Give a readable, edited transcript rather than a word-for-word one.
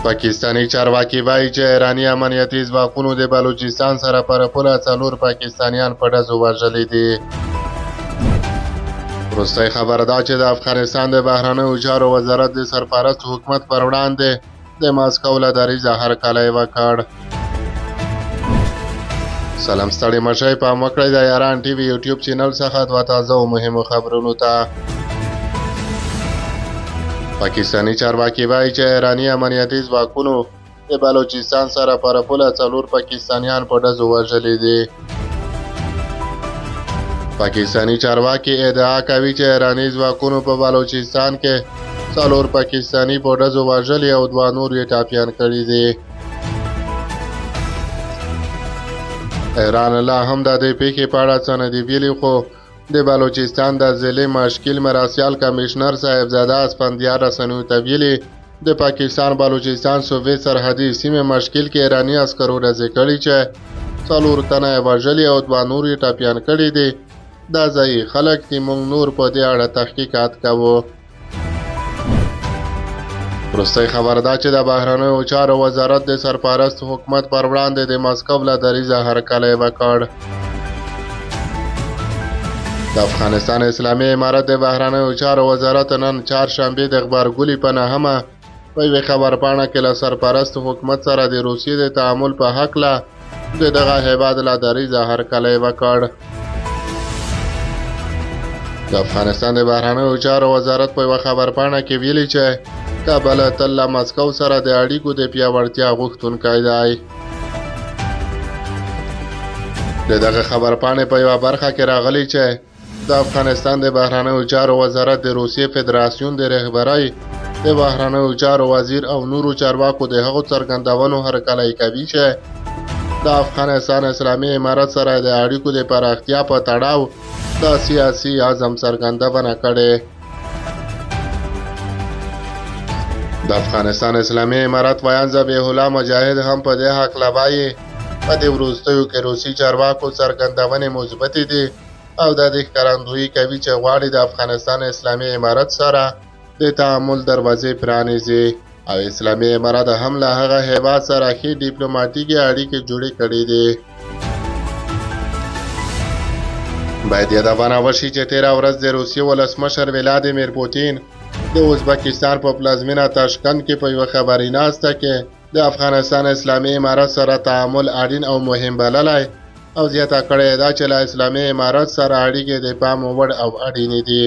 پاکستانی چارواکي وایي چې ایراني امنیتي ځواکونو د بلوچستان سره پر پوله 4 پاکستانیان په ډزو وژلي دي. وروستۍ خبره ده چې د افغانستان د بهرنیو چارو وزارت د سرپرست حکومت پر وړاندې د ماسکو له دریځه هرکلی وکړ. سلام ستړي مشئ، پام وکړئ د یاران ټي وي یوټیوب چینل څخه دوه تازه او مهمو خبرونو ته. پاکستانی چارواکي وایي چې ایراني امنیتي ځواکونو د بلوچستان سره پر پوله 4 پاکستانیان په ډزو وژلي دي. پاکستانی چارواکي ادعا کوي چې ایراني ځواکونو په بلوچستان کې 4 پاکستانی په ډزو وژلي او 2 نور یې ټاپیان کړي دي. ایران لا هم د دې پیښې په اړه څه نه دي ویلي، خو د بلوچستان د ضلع مشکل مراسیال کمشنر صاحبزاده اسفندیار رسنیو ته ویلي د پاکستان بلوچستان صوبې سرحدي سیمې مشکل کې ایراني عسکرو ډزې کړي چې 4 تنه یې وژلي او 2 نور یې ټاپیان کړي دي. دا ځایي خلک دي، موږ نور په دې اړه تحقیقات کوو. وروستۍ خبره ده چې د بهرنیو چارو وزارت د سرپرست حکومت پر وړاندې د ماسکو له دریځه هرکلی وکړ. د افغانستان اسلامي امارت د بهرنیو چارو وزارت نن چهارشنبې د غبرګولي په نهمه په یوې خبرپاڼه کې له سرپرست حکومت سره د روسیې د تعامل په هکله د دغه هیواد له دریځه هرکلی وکړ. د افغانستان د بهرنیو چارو وزارت په یوه خبرپاڼه کې ویلي چې کابل تل له ماسکو سره د اړیکو د پیاوړتیا غوښتونکی دی. د دغه خبرپاڼې په یوه برخه کې راغلی چې د افغانستان د بهرنیو چارو وزارت د روسیې فدراسیون د رهبرۍ د بهرنیو چارو وزیر او نورو چارواکو د هغو څرګندونو هرکلی کوي چې د افغانستان اسلامي امارت سره د اړیکو د پراختیا په تړاو د سیاسي عزم څرګندونه کړې. د افغانستان اسلامي امارت ویان ذبیح الله مجاهد هم په دې هکله وایي په دې وروستیو کې روسي چارواکو څرګندونې مثبتې دي او د دې ښکارندویي کوي چې غواړي د افغانستان اسلامي امارت سره د تعامل دروازې پرانیزي او اسلامي امارت هم له هغه هیواد سره ښې ډیپلوماټیکې اړیکې جوړې کړې دي. باید یادونه وشي چې تېره ورځ د روسیې ولسمشر ولادیمیر پوتین د ازبکستان په پلازمینه تاشکند کې په یوه خبري ناسته کې د افغانستان اسلامي امارت سره تعامل اړین او مهم بللی او زیاته کړې ده چې له اسلامي امارت سره اړیکې د پام وړ او اړینې دي.